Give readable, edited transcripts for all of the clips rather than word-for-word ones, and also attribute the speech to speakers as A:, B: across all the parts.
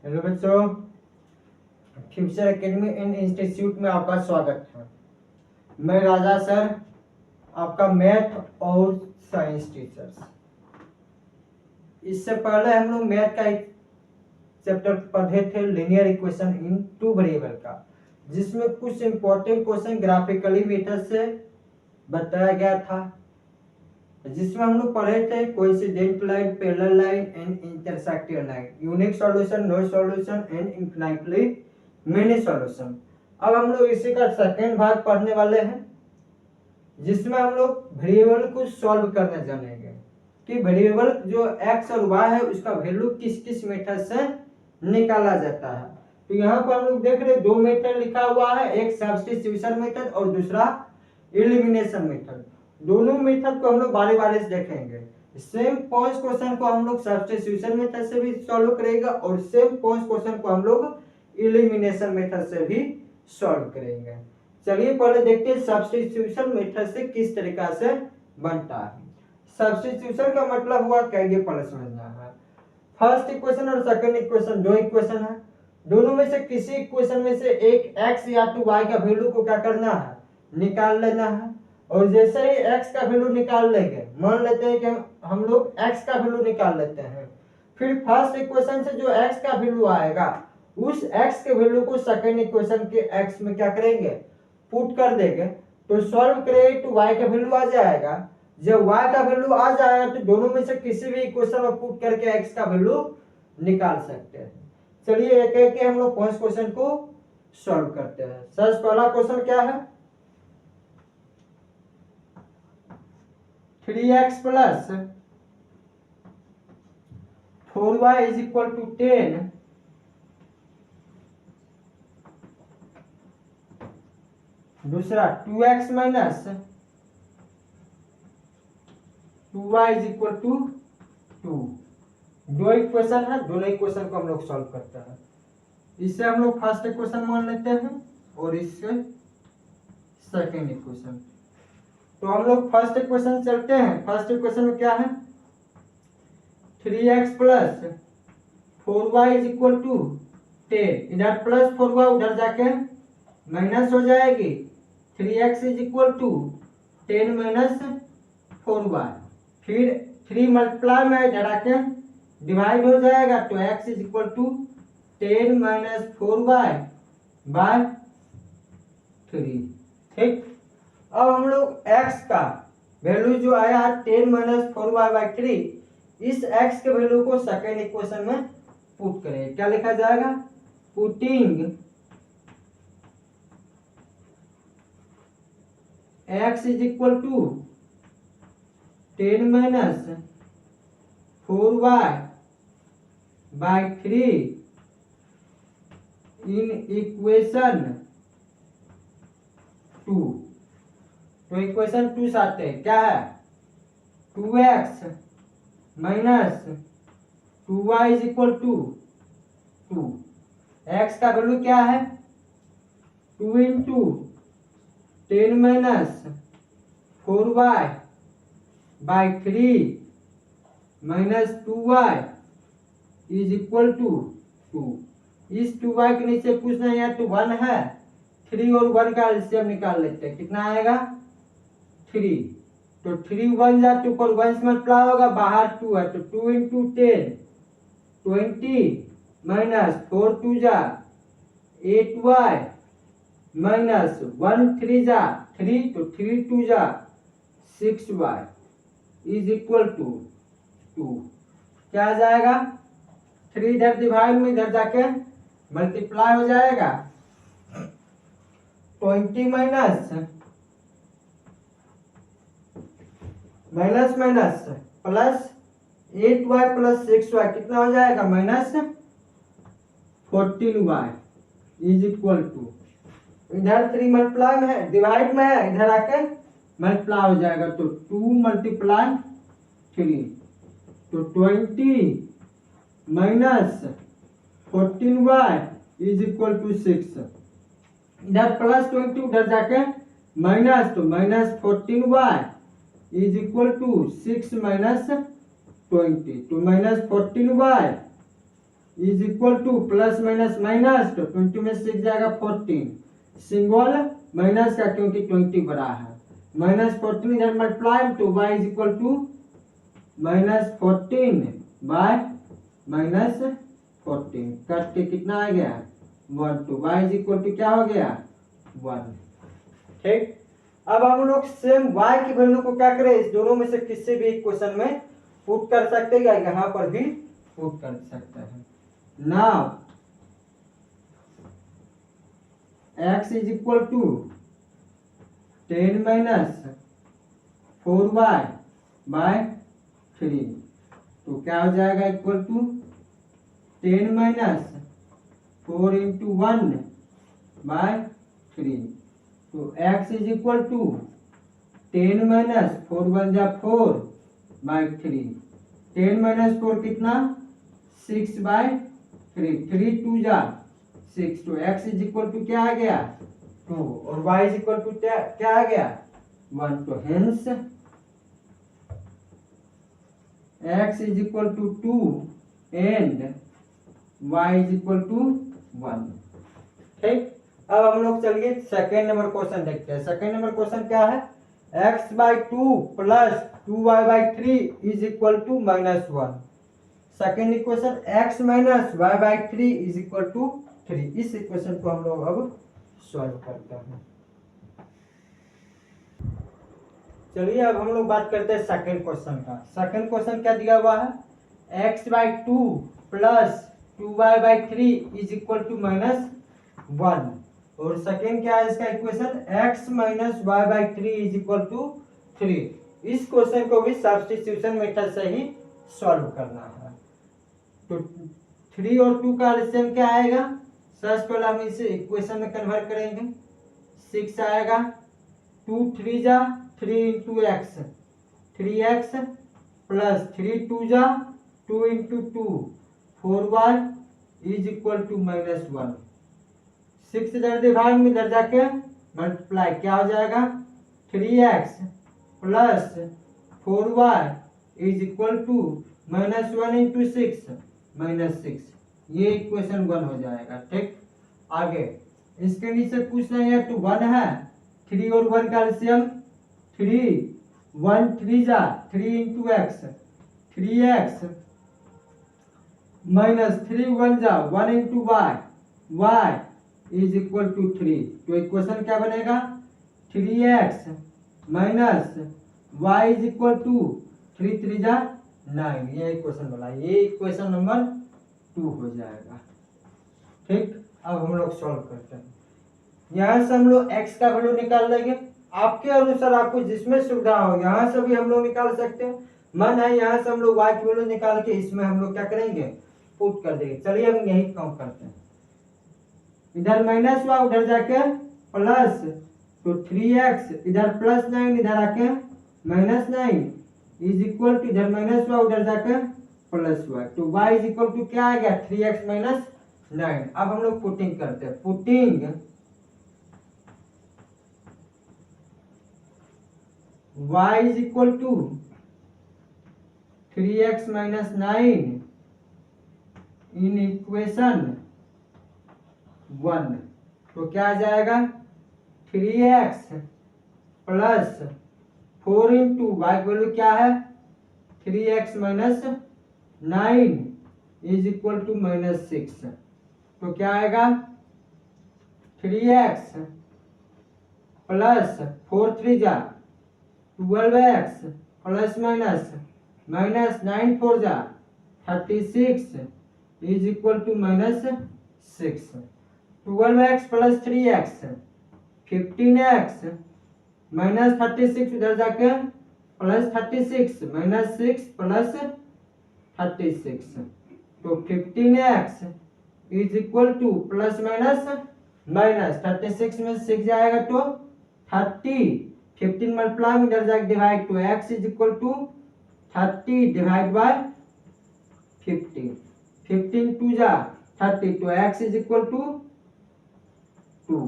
A: Hello बच्चों, future academy and institute में आपका स्वागत है। मैं राजा सर, आपका मैथ और साइंस टीचर। इससे पहले हम लोग मैथ का एक चैप्टर पढ़े थे, linear equation in two variable का, जिसमें कुछ इंपॉर्टेंट क्वेश्चन ग्राफिकली मेथड से बताया गया था, जिसमें हम लोग पढ़े थे coincident line, parallel line and intersecting line, unique solution, no solution and infinitely many solution. अब हम लोग इसी का सेकंड भाग पढ़ने वाले हैं, जिसमें हम लोग वेरिएबल को सॉल्व करने जानेंगे कि वेरिएबल जो x और y है उसका वैल्यू किस किस मेथड से निकाला जाता है। तो यहाँ पर हम लोग देख रहे दो मेथड लिखा हुआ है, एक सब्स्टिट्यूशन मेथड और दूसरा एलिमिनेशन मेथड। दोनों मेथड को हम लोग बारी बारी से देखेंगे। सेम 5 क्वेश्चन को हम लोग सब्स्टिट्यूशन मेथड से भी सॉल्व करेगा और सेम 5 क्वेश्चन को हम लोग एलिमिनेशन मेथड से भी सॉल्व करेंगे। चलिए पहले देखते हैं सब्स्टिट्यूशन मेथड से किस तरीका से बनता है। सब्स्टिट्यूशन का मतलब हुआ क्या, ये पहले समझना है। फर्स्ट इक्वेशन और सेकंड इक्वेशन दो इक्वेशन है, दोनों में से किसी इक्वेशन में से एक x या तो y का वैल्यू को क्या करना है, निकाल लेना है। और जैसे ही x का वैल्यू निकाल लेंगे, मान लेते हैं कि हम लोग x का वैल्यू निकाल लेते हैं, फिर फर्स्ट इक्वेशन से जो x का वैल्यू आएगा उस x के वैल्यू को सेकंड इक्वेशन के x में क्या करेंगे, पुट कर देंगे। तो सॉल्व करेंगे तो y का वैल्यू आ जाएगा। जब y का वैल्यू आ जाएगा तो दोनों में से किसी भी इक्वेशन में पुट करके x का वैल्यू निकाल सकते हैं। चलिए एक एक के हम लोग 5 क्वेश्चन को सॉल्व करते हैं। सर पहला क्वेश्चन क्या है, 3x plus 4y is equal to 10 दूसरा 2x minus 2y is equal to 2। दो इक्वेशन है, दोनों इक्वेशन को हम लोग सॉल्व करते हैं। इससे हम लोग फर्स्ट इक्वेशन मान लेते हैं और इससे सेकंड इक्वेशन। तो हम लोग फर्स्ट इक्वेशन चलते हैं। फर्स्ट इक्वेशन में क्या है, 3x plus 4y is equal to 10। इधर प्लस 4y उधर जाके माइनस हो जाएगी। 3x is equal to 10 minus 4y। फिर 3 मल्टीप्लाई में इधर आके डिवाइड हो जाएगा, तो x is equal to 10 minus 4y by 3। ठीक, अब हम लोग x का वैल्यू जो आया है 10 माइनस 4y बाय 3, इस x के वैल्यू को सेकेंड इक्वेशन में पुट करें। क्या लिखा जाएगा, putting x is equal to 10 minus 4y by 3 in equation 2। तो इक्वेशन 2 से आते हैं, क्या है, 2x minus 2y is equal to 2। x का वैल्यू क्या है, 2 into 10 minus 4y by 3 minus 2y is equal to 2। इस 2y के नीचे कुछ नहीं है तो 1 है, 3 और 1 का एलसीएम निकाल लेते हैं, कितना आएगा 3। तो 3 1 जा 2 पर 1 से मल्टीप्लाई होगा, बाहर 2 है तो 2 इंटू 10 20 माइनस 4 2 जा 8y माइनस 1 3 जा 3, तो 3 2 जा 6y इज इक्वल टू 2। क्या आ जाएगा, 3 इधर डिवाइड में इधर जाके मल्टीप्लाई हो जाएगा, 20 minus minus minus plus 8y plus 6y कितना हो जाएगा, minus 14y is equal to, इधर 3 मल्टीप्लाई में है, डिवाइड में है, इधर आके मल्टीप्लाई हो जाएगा, तो 2 मल्टीप्लाई 3, तो 20 minus 14y is equal to 6। इधर प्लस 20 उधर जाके माइनस, तो minus 14y is equal to 6 minus 20, तो minus 14y is equal to plus minus minus, तो 20 में 6 जाएगा 14, सिंबल माइनस का क्योंकि 20 बड़ा है, -14 इधर मल्टीप्लाई तो y is equal to -14 by -14 cut के कितना आ गया 1, तो y इज इक्वल टू क्या हो गया 1। ठीक, अब हम लोग सेम y की वैल्यू को क्या करें, इस दोनों में से किसी भी इक्वेशन में पुट कर सकते हैं, यहाँ पर भी पुट कर सकते हैं। Now x is equal to 10 minus 4y by 3, तो क्या हो जाएगा equal to 10 minus 4 into 1 by 3, तो x is equal to 10 minus 4 1 जा 4 बाय 3, 10 माइनस 4 कितना 6 बाय 3, 3 2 जा 6, तो x इज इक्वल टू क्या आ गया 2 और y इज इक्वल टू क्या आ गया 1, तो hence x is equal to 2 and y is equal to 1। ठीक, अब हम लोग चलिए सेकेंड नंबर क्वेश्चन देखते हैं। सेकेंड नंबर क्वेश्चन क्या है, x by 2 plus 2y by 3 is equal to -1। Second equation x minus y by 3 is equal to 3। इस इक्वेशन को हम लोग अब सॉल्व करते हैं। चलिए अब हम लोग बात करते हैं सेकेंड क्वेश्चन का। सेकेंड क्वेश्चन क्या दिया हुआ है, x by 2 plus 2y by 3 is equal to -1, और सेकेंड क्या है इसका equation, x minus y by 3 is equal to 3। इस क्वेश्चन को भी सब्स्टिट्यूशन मेथड से ही सॉल्व करना है। तो 3 और 2 का एलसीएम क्या आएगा, सबसे पहले हम इसे इक्वेशन में कन्वर्ट करेंगे, 6 आएगा, 2 3 जा 3 इंटू एक्स 3x प्लस 3 2 जा 2 into 2 4y is equal to -1। 6 इधर डिवाइड में इधर जाके मल्टीप्लाई, क्या हो जाएगा 3x plus 4y is equal to -1 into 6 -6, ये इक्वेशन 1 हो जाएगा। ठीक, आगे इसके नीचे पूछना है तो 1 है, 3 और 1 का एलसीएम 3 1 3 जा 3 इंटू एक्स 3x माइनस 3 1 जा 1 into y is equal to 3। तो इक्वेशन क्या बनेगा 3x minus y is equal to 3 3 जा 9, ये इक्वेशन बना, ये इक्वेशन नंबर 2 हो जाएगा। ठीक, अब हम लोग सॉल्व करते हैं। यहाँ से हम लोग x का वैल्यू निकाल लेंगे, आपके अनुसार आपको जिसमें सुविधा हो यहाँ से भी हम लोग निकाल सकते हैं। मन है यहाँ से हम लोग y की वैल्यू निकाल के इसमें हम लोग क्या करेंगे पुट कर देंगे। चलिए हम यही काम करते हैं, इधर माइनस हुआ उधर जाके प्लस, तो 3x इधर प्लस 9 इधर आके -9 इज इक्वल टू, इधर माइनस हुआ उधर जाके प्लस हुआ, तो y इज इक्वल टू क्या आ गया 3x माइनस 9। अब हम लोग पुटिंग करते हैं, putting y is equal to 3x minus 9 in equation 1, तो क्या आ जाएगा 3x plus 4 into Y value क्या है 3x minus 9 is equal to -6, तो क्या आएगा 3x प्लस 4 3 जा 12x प्लस माइनस -9 4 जा 36 is equal to -6। 12x plus 3x 15x minus 36 उधर जाके प्लस 36 -6 प्लस 36, तो 15x is equal to plus minus 36 में 6 जाएगा तो 30, 15 मल्टीप्लाई में इधर जाके डिवाइड, तो x is equal to 30 divide by 15, 15 2 जा 30, तो x is equal to 2,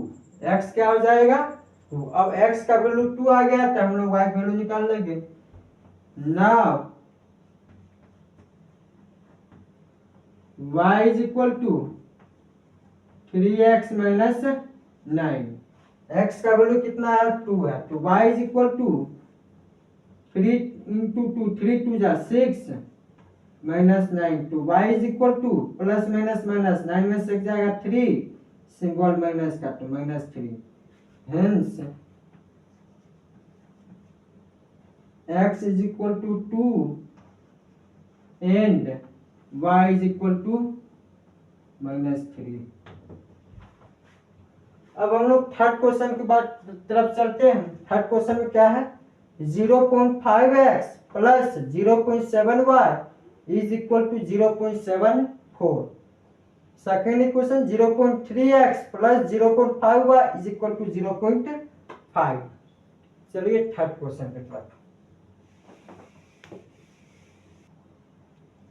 A: x क्या हो जाएगा 2। अब x का वैल्यू 2 आ गया तो हम लोग y का वैल्यू निकाल लेंगे। Now y is equal to 3x minus 9। x का वैल्यू कितना है 2 है, तो y is equal to 3 into 2, 3 2 जा 6 माइनस 9, तो y is equal to plus minus minus 9 में से जाएगा 3, सिंबल माइनस का तो -3। Hence x is equal to 2 and y is equal to -3। अब हम लोग थर्ड क्वेश्चन के बाद तरफ चलते हैं। थर्ड क्वेश्चन में क्या है 0.5x plus 0.7y is equal to 0.74। Second equation 0.3x plus 0.5y is equal to 0.5। चलिए थर्ड क्वेश्चन के बाद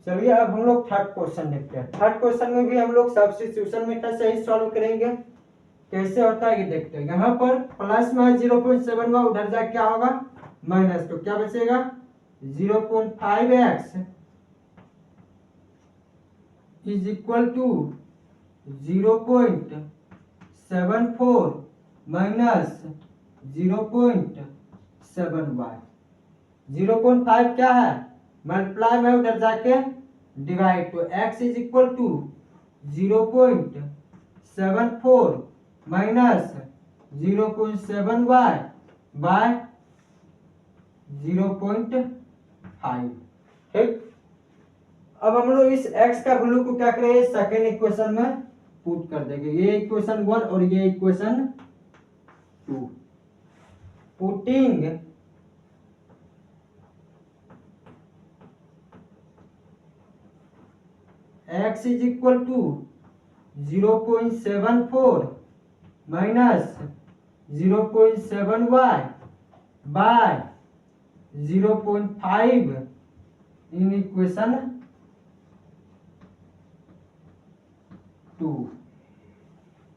A: चलिए अब हम लोग थर्ड क्वेश्चन देखते हैं। थर्ड क्वेश्चन में भी हम लोग सब्स्टिट्यूशन मेथड से ही सॉल्व करेंगे। कैसे होता है ये देखते हैं। यहाँ पर प्लस में 0.7 हुआ, उधर जा क्या होगा माइनस, तो क्या बचेगा 0.5x is equal to 0.74 minus 0.7y। 0.5 क्या है मल्टीप्लाई में उधर जाके डिवाइड, तो x is equal to 0.74 minus 0.7y by 0.5। ठीक, अब हम लोग इस x का वैल्यू को क्या करेंगे सेकेंड इक्वेशन में पुट कर देंगे। ये इक्वेशन 1 और ये equation 2। Putting x is equal to 0.74 minus 0.7y by 0.5 in equation 2,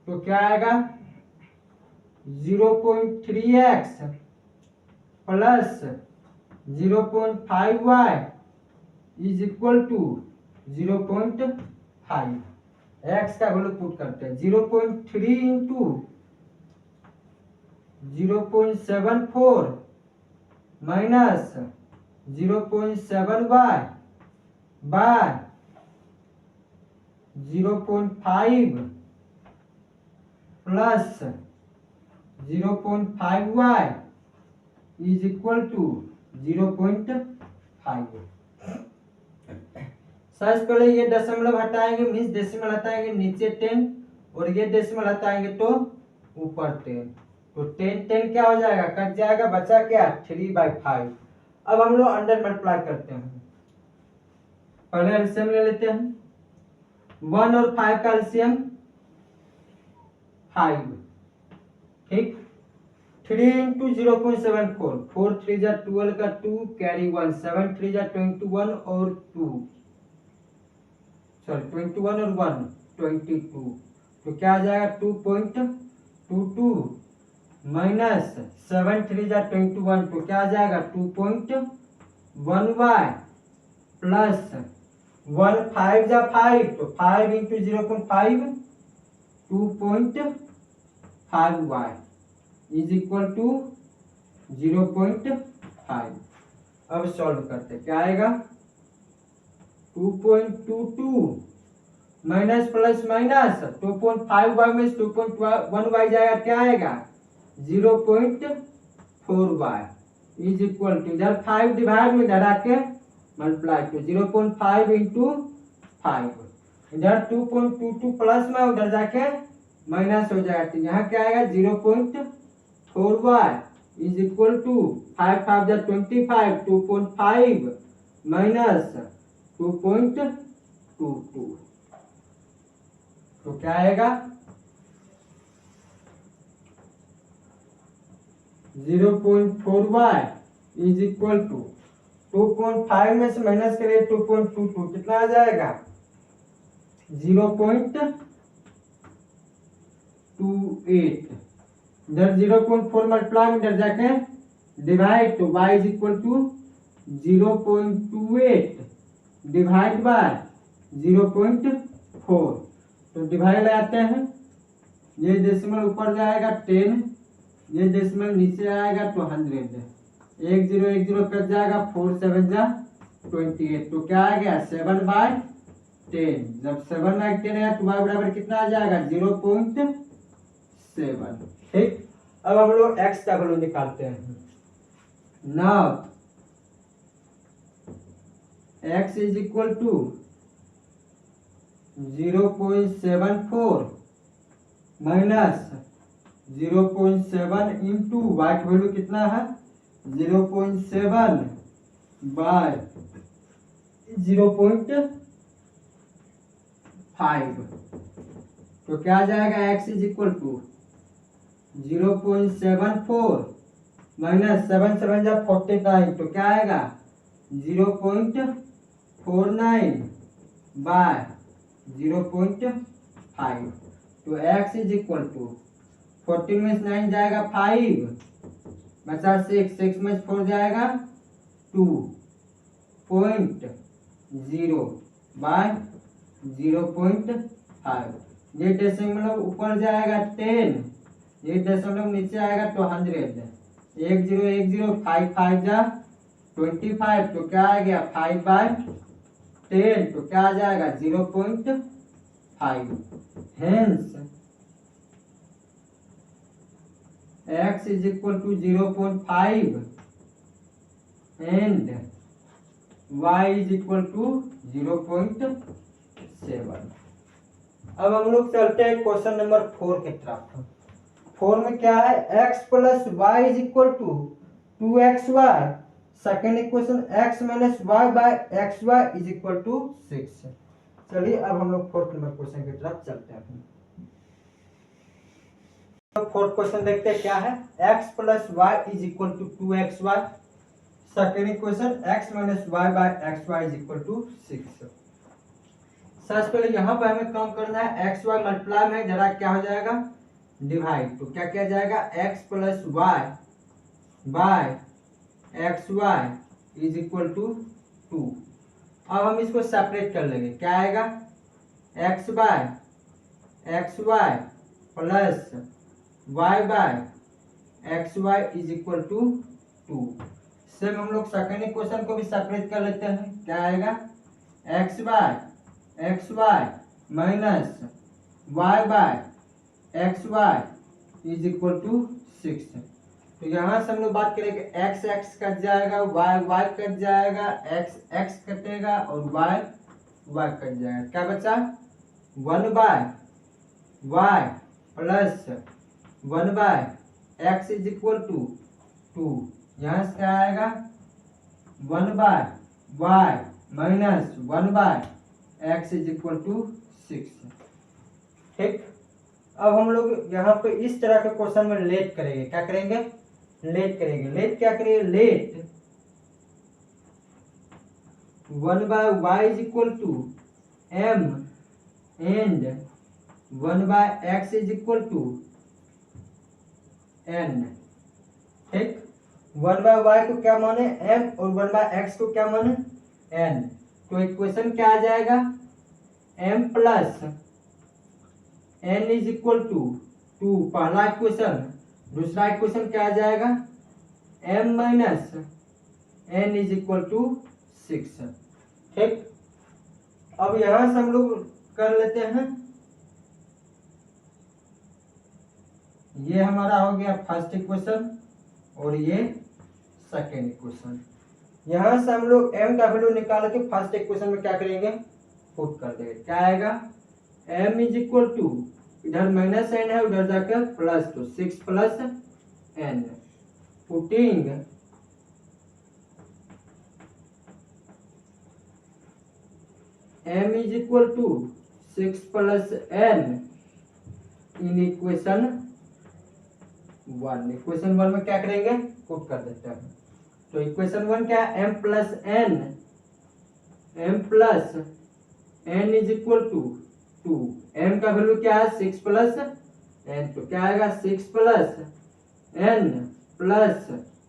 A: तो क्या आएगा 0.3x plus 0.5y is equal to 0.5। x का वैल्यू पुट करते हैं 0.3 into 0.74 minus 0.7y by 0.5 plus 0.5y is equal to 0.5। सबसे पहले ये दशमलव हटाएंगे, मीन्स डेसिमल हटाएंगे नीचे 10 और ये डेसिमल हटाएंगे तो ऊपर 10, तो 10 क्या हो जाएगा कट जाएगा, बचा क्या 3/5। अब हम लोग अंडर मल्टीप्लाई करते हैं। पहले एलसीएम ले लेते हैं, 1 और 5 का एलसीएम 5। ठीक, 3 इंटू 0.74, 4 3 जा 12 का 2 कैरी 1, 7 3 जा 21 और 2 सॉरी 21 और 1 22, तो क्या आ जाएगा 2.22 माइनस 7 3 जा 21, तो क्या आ जाएगा 2.1y प्लस 1 5 जा 5, तो 5 into 0.5 2.5y is equal to 0.5। अब सॉल्व करते क्या आएगा 2.22 माइनस प्लस माइनस 2.5y में 2.1y जाएगा, क्या आएगा 0.4y इज इक्वल टू इधर 5 डिवाइड में धरा के मल्टीप्लाई, तो 0.5 इंटू 5, इधर 2.22 प्लस में उधर जाके माइनस हो जाएगा, तो यहाँ क्या आएगा 0.4y इज इक्वल टू 5 5 जा 25, 2.5 माइनस 2.22, तो क्या आएगा 0.4y इज इक्वल टू 2.5 में से माइनस करें 2.22, कितना आ जाएगा 0.28, इधर 0.4 मल्टीप्लाई में इधर जाके डिवाइड, तो y is equal to 0.28 divide by 0.4। तो डिवाइड लगाते हैं, ये डेसिमल ऊपर जाएगा 10, ये डेसिमल नीचे आएगा तो 100, 1 0 1 0 कट जाएगा, 4 7 जा 28। तो क्या आ गया 7/10। जब 7/10 है तो y बराबर कितना आ जाएगा 0.7। ठीक, अब हम लोग x का वैल्यू निकालते हैं। Now x is equal to 0.74 minus 0.7 into Y की वैल्यू कितना है 0.7 बाय 0.5। तो क्या आ जाएगा x is equal to 0.74 minus 7 7 जा 49। तो क्या आएगा 0.49 बाय 0.5। तो x इज इक्वल टू 14 में 9 जाएगा 5 बचा 6, 6 में 4 जाएगा 2.0 बाय 0.5। ये डेसिमल ऊपर जाएगा 10, ये डेसिमल नीचे आएगा तो 100, 1 0 1 0 5 5 जा 25। तो क्या आ गया 5/10। तो क्या आ जाएगा 0.5। Hence x is equal to 0.5 and y is equal to 0.7। अब हम लोग चलते हैं क्वेश्चन नंबर 4 की तरफ। 4 में क्या है x plus Y is equal to 2xy। Second equation x minus Y by X Y is equal to 6। चलिए अब हम लोग फोर्थ नंबर क्वेश्चन की तरफ चलते हैं। फोर्थ क्वेश्चन देखते हैं क्या है x plus Y is equal to 2xy। Second equation x minus Y by X Y is equal to 6। सबसे पहले यहाँ पर हमें काम करना है एक्स वाई मल्टीप्लाई में जरा क्या हो जाएगा डिवाइड। तो क्या किया जाएगा x plus Y by X Y is equal to 2। अब हम इसको सेपरेट कर लेंगे, क्या आएगा x by X Y plus y by X Y is equal to 2। Same हम लोग सेकेंड इक्वेशन को भी सेपरेट कर लेते हैं, क्या आएगा x by X Y minus y by X Y is equal to 6। तो यहाँ से हम लोग बात करेंगे x x कट जाएगा, y y कट जाएगा, x x कटेगा और y y कट जाएगा। क्या बचा 1 by y plus 1 by X is equal to 2। यहाँ से क्या आएगा 1 by y minus 1 by X is equal to 6। ठीक, अब हम लोग यहाँ पे इस तरह के क्वेश्चन में लेट करेंगे, क्या करेंगे लेट करेंगे। लेट क्या करेंगे let 1 by Y is equal to m and 1 by X is equal to n। ठीक, 1 बाय वाई को क्या माने m और 1 बाय एक्स को क्या माने n। तो इक्वेशन क्या आ जाएगा m plus n is equal to 2 पहला इक्वेशन। दूसरा इक्वेशन क्या आ जाएगा m minus n is equal to 6। ठीक, अब यहां से हम लोग कर लेते हैं, ये हमारा हो गया फर्स्ट इक्वेशन और ये सेकेंड इक्वेशन। यहां से हम लोग m का वैल्यू निकाल के फर्स्ट इक्वेशन में क्या करेंगे पुट कर देंगे। क्या आएगा m इज इक्वल टू इधर माइनस n है उधर जाकर प्लस, तो 6 plus n putting m is equal to 6 plus n in equation 1। Equation 1 में क्या करेंगे पुट कर देते हैं। तो इक्वेशन 1 क्या है m plus n is equal to 2। m का वैल्यू क्या है 6 प्लस n। तो क्या आएगा 6 plus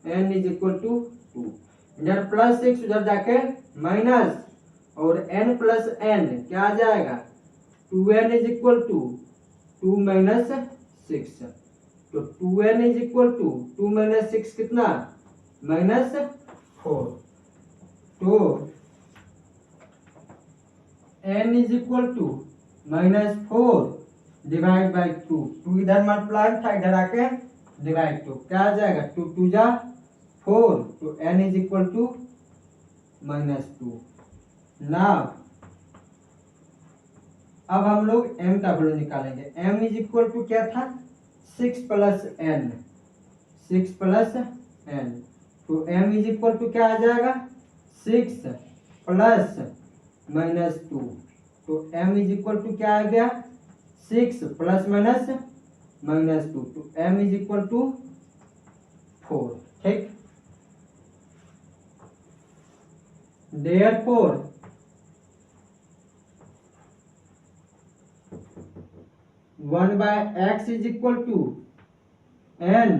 A: n is equal to 2। इधर प्लस 6 उधर जाके माइनस और n प्लस n क्या आ जाएगा 2n is equal to 2 minus 6। तो 2n is equal to 2 minus 6 कितना -4। तो n is equal to -4 divide by 2। 2 इधर मल्टीप्लाई था, इधर आके डिवाइड 2 क्या आ जाएगा 2 2 जा 4। तो n is equal to -2। Now अब हम लोग m का वैल्यू निकालेंगे। m इज इक्वल टू क्या था 6 प्लस n। 6 प्लस n तो m इज इक्वल टू क्या आ जाएगा 6 प्लस -2। तो m इज इक्वल टू क्या आ गया 6 प्लस -2। तो m इज इक्वल टू 4। ठीक, therefore one by X is equal to n।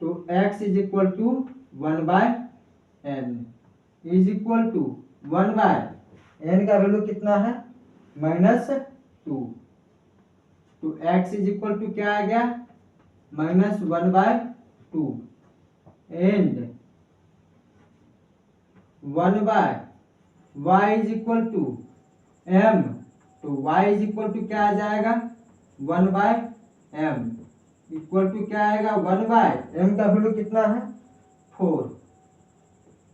A: तो x is equal to 1 by n is equal to 1 by n का वैल्यू कितना है -2। तो x इज इक्वल टू क्या आ गया -1 by 2 and 1 by y is equal to m। तो y is equal to क्या आ जाएगा 1 बाय m इक्वल टू क्या आएगा 1 बाय m का वैल्यू कितना है 4।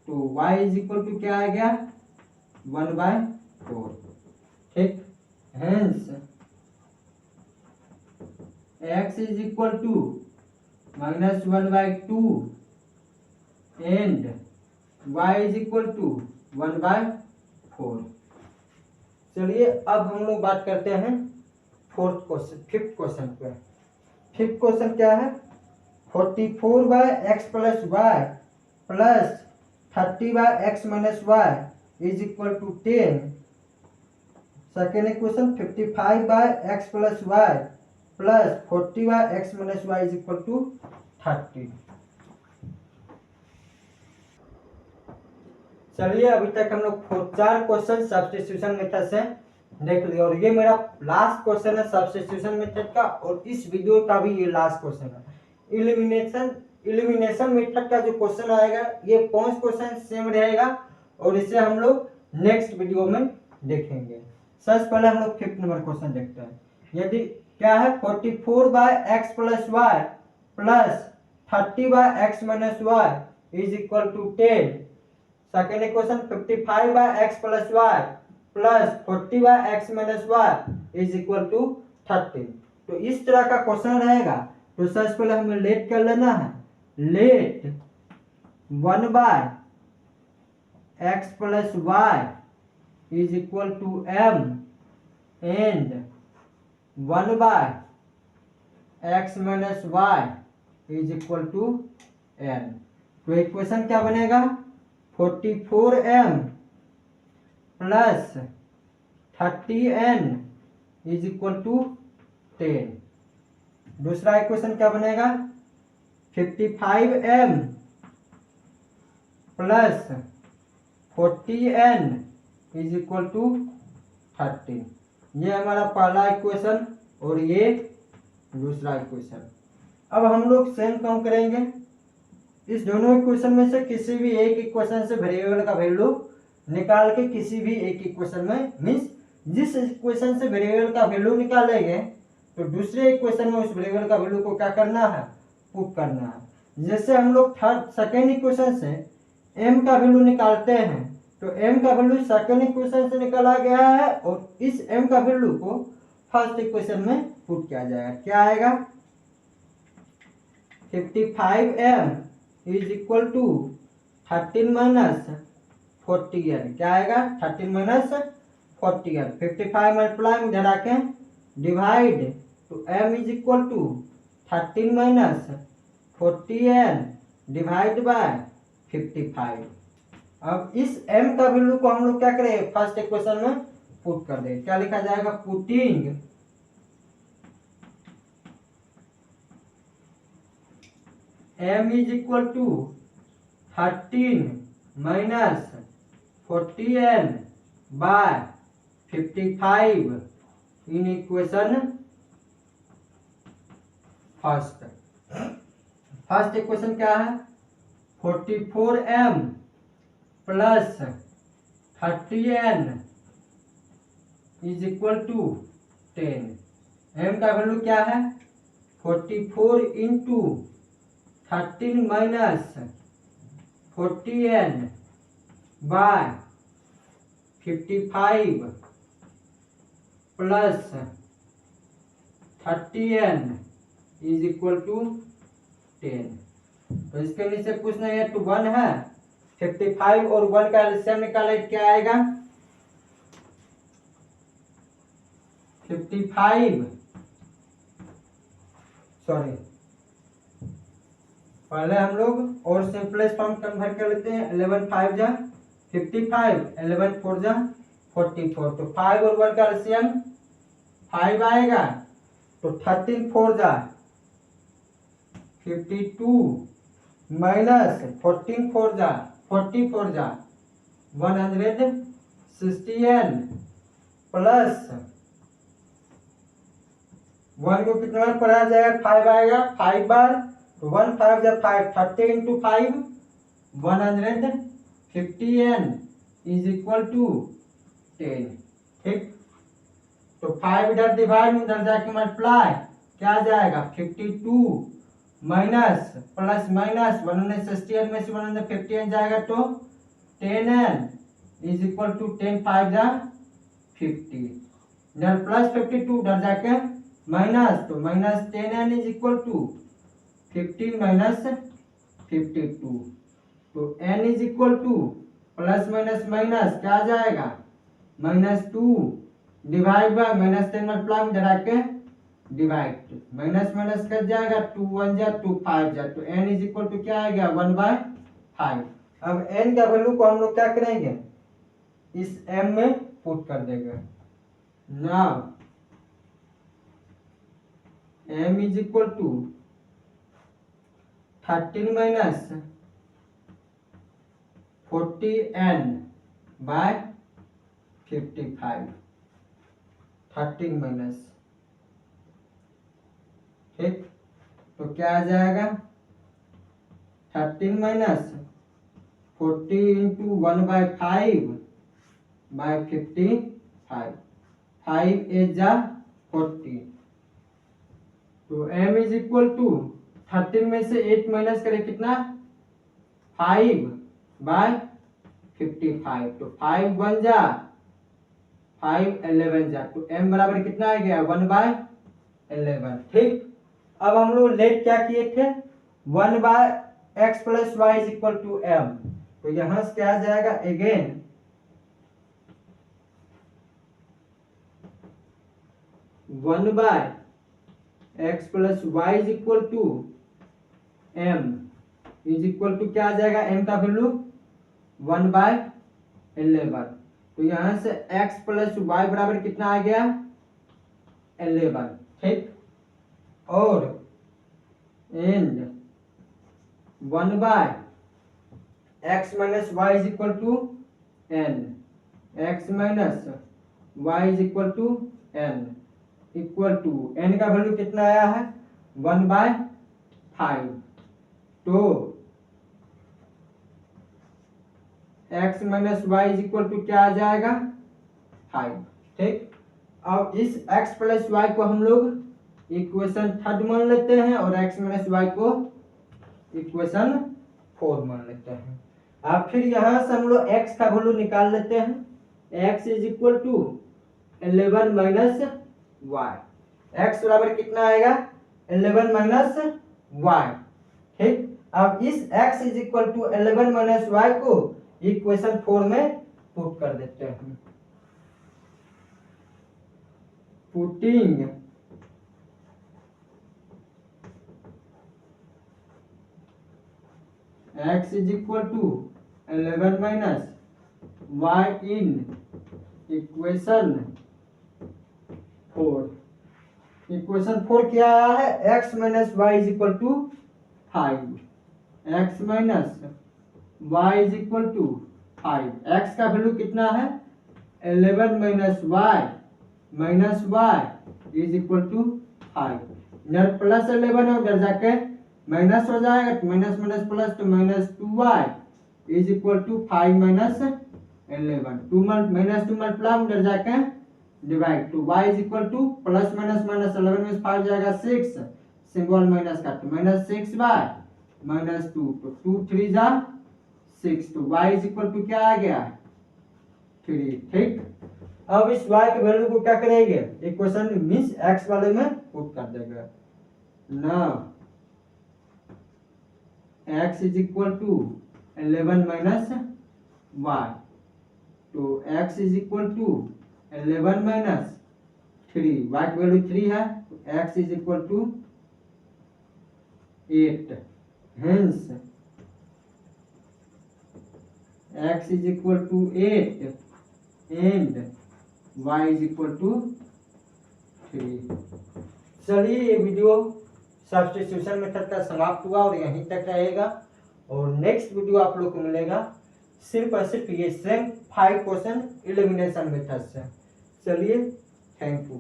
A: तो y इज इक्वल टू क्या आ गया 1 बाय 4। ठीक, hence x is equal to -1 by 2 and y is equal to 1 by 4। चलिए अब हम लोग बात करते हैं फिफ्थ क्वेश्चन पे। फिफ्थ क्वेश्चन क्या है 44 by x plus y plus 30 by x minus y is equal to 10। Second equation 55 by x plus y plus 40 by x minus y is equal to 30। चलिए अभी तक हम लोग 4 क्वेश्चन सब्स्टिट्यूशन मेथड से देख लिया और ये मेरा लास्ट क्वेश्चन है सब्स्टिट्यूशन मेथड का और इस वीडियो का भी ये लास्ट क्वेश्चन है। इलिमिनेशन मेथड का जो क्वेश्चन आएगा ये 5 क्वेश्चन सेम रहेगा और इसे हम लोग नेक्स्ट वीडियो में देखेंगे। सबसे पहले हम लोग 5th नंबर क्वेश्चन देखते हैं। यदि क्या है 44 by x plus y plus 30 by x minus y is equal to 10। Second equation 55 by x plus y plus 40 by x minus y is equal to 30। तो इस तरह का क्वेश्चन रहेगा तो सबसे पहले हमें लेट कर लेना है। Let 1 by x plus Y is equal to m and 1 by x minus y is equal to n। तो इक्वेशन क्या बनेगा 44m plus 30n is equal to 10। दूसरा इक्वेशन क्या बनेगा 55m plus 40n is equal to 30। ये हमारा पहला equation और ये दूसरा इक्वेशन। अब हम लोग सेम काम करेंगे। इस दोनों इक्वेशन में से किसी भी एक इक्वेशन से वेरिएबल का वैल्यू निकाल के किसी भी एक इक्वेशन में मींस जिस इक्वेशन से वेरिएबल का वैल्यू निकालेंगे तो दूसरे इक्वेशन में उस वेरिएबल का वैल्यू को क्या करना है पुट करना है। जैसे हम लोग सेकेंड इक्वेशन से m का वैल्यू निकालते हैं तो m का वैल्यू सेकेंड इक्वेशन से निकाला गया है और इस m का वैल्यू को फर्स्ट इक्वेशन में पुट किया जाएगा। क्या आएगा 55m is equal to 13 minus 40n। क्या आएगा 13 माइनस 40n। 55 मल्टीप्लाई इधर आके डिवाइड तो m is equal to 13 minus 40n divide by 55। अब इस m का वैल्यू को हम लोग क्या करें फर्स्ट इक्वेशन में पुट कर दें। क्या लिखा जाएगा putting m is equal to 13 minus 40n by 55 in equation first equation क्या है 44m plus 30n is equal to 10। m का वैल्यू क्या है 44 into 13 minus 40n by 55 plus 30n is equal to 10। तो इसके नीचे कुछ नहीं है, तो 1 है। 55 और 1 का एलसीएम निकाले, क्या आएगा 55 सॉरी पहले हम लोग और सिंपलेस्ट फॉर्म कन्वर्ट कर लेते हैं। 11 5 जा 55, 11 4 जा 44। तो 5 और 1 का एलसीएम 5 आएगा, तो 13 4 जा 52 माइनस 14 4 जा 44 जा 160n प्लस 1 को कितना बार पढ़ा जाएगा 5 आएगा 5 बार, तो 1 5 जा 5 30 into 5 150n is equal to 10। ठीक, तो 5 इधर डिवाइड में इधर जाके मल्टीप्लाई, क्या आ जाएगा 52 माइनस प्लस माइनस 160n में से 150n जाएगा, तो 10n इज इक्वल टू 10 5 जा 50, इधर प्लस 52 इधर जाके माइनस, तो minus 10n is equal to 15 minus 52, तो n is equal to plus minus minus क्या आ जाएगा -2 डिवाइड बाय -10 मल्टीप्लाई में डरा के डिवाइड, माइनस माइनस कर जाएगा 2 1 जा 2 5 जा, तो n इज इक्वल टू क्या आ गया 1/5। अब n का वैल्यू को हम लोग क्या करेंगे इस m में पुट कर देंगे। Now m is equal to 13 minus 40n by 55, 13 minus, ठीक, तो क्या आ जाएगा 13 माइनस 40 इंटू 1/5 बाय 55, 5 8 जा 40, तो m इज इक्वल टू 13 में से 8 माइनस करें कितना 5 बाय 55, तो 5 1 जा 5 11 जा, तो m बराबर कितना आ गया 1/11। ठीक, अब हम लोग लेट क्या किए थे 1/x plus Y is equal to m, तो यहां से क्या आ जाएगा again 1/x plus Y is equal to m is equal to क्या आ जाएगा m का वैल्यू 1/11, तो यहां से x प्लस वाई बराबर कितना आ गया 11। ठीक, और and 1/x minus y is equal to n, x minus y is equal to n equal to n का वैल्यू कितना आया है 1/5, तो x minus y is equal to क्या आ जाएगा 5। ठीक, अब इस x प्लस वाई को हम लोग इक्वेशन 3 मान लेते हैं और x माइनस वाई को इक्वेशन 4 मान लेते हैं। अब फिर यहां से हम लोग x का वैल्यू निकाल लेते हैं। x is equal to 11 minus y, x बराबर कितना आएगा 11 माइनस वाई। ठीक, अब इस x is equal to 11 minus y को इक्वेशन 4 में पुट कर देते हैं। Putting x is equal to 11 minus y in equation 4। Equation 4 क्या आया है x minus y is equal to 5, x minus y is equal to 5, x का value कितना है 11 minus y is equal to 5। इधर प्लस 11 है, उधर जाके माइनस हो जाएगा, तो माइनस माइनस प्लस, तो minus 2y is equal to 5 minus 11। 2 minus 2 multiply, उधर जाके डिवाइड, तो y is equal to plus minus minus 11 में 5 जाएगा 6, सिंबल माइनस का, तो माइनस 6y माइनस 2, तो 2 3 जा 6, तो y इज इक्वल टू क्या आ गया 3। ठीक, अब इस y के वैल्यू को क्या करेंगे, इक्वेशन मींस x वाले में पुट कर देंगे। Now x is equal to 11 minus y, तो x is equal to 11 minus 3, y की वैल्यू 3 है, तो x is equal to 8। Hence x is equal to 8 and y is equal to 3। चलिए, ये वीडियो सब्स्टिट्यूशन मेथड का समाप्त हुआ और यहीं तक रहेगा, और नेक्स्ट वीडियो आप लोग को मिलेगा सिर्फ और सिर्फ ये सेम 5 क्वेश्चन एलिमिनेशन मेथड से। चलिए, थैंक यू।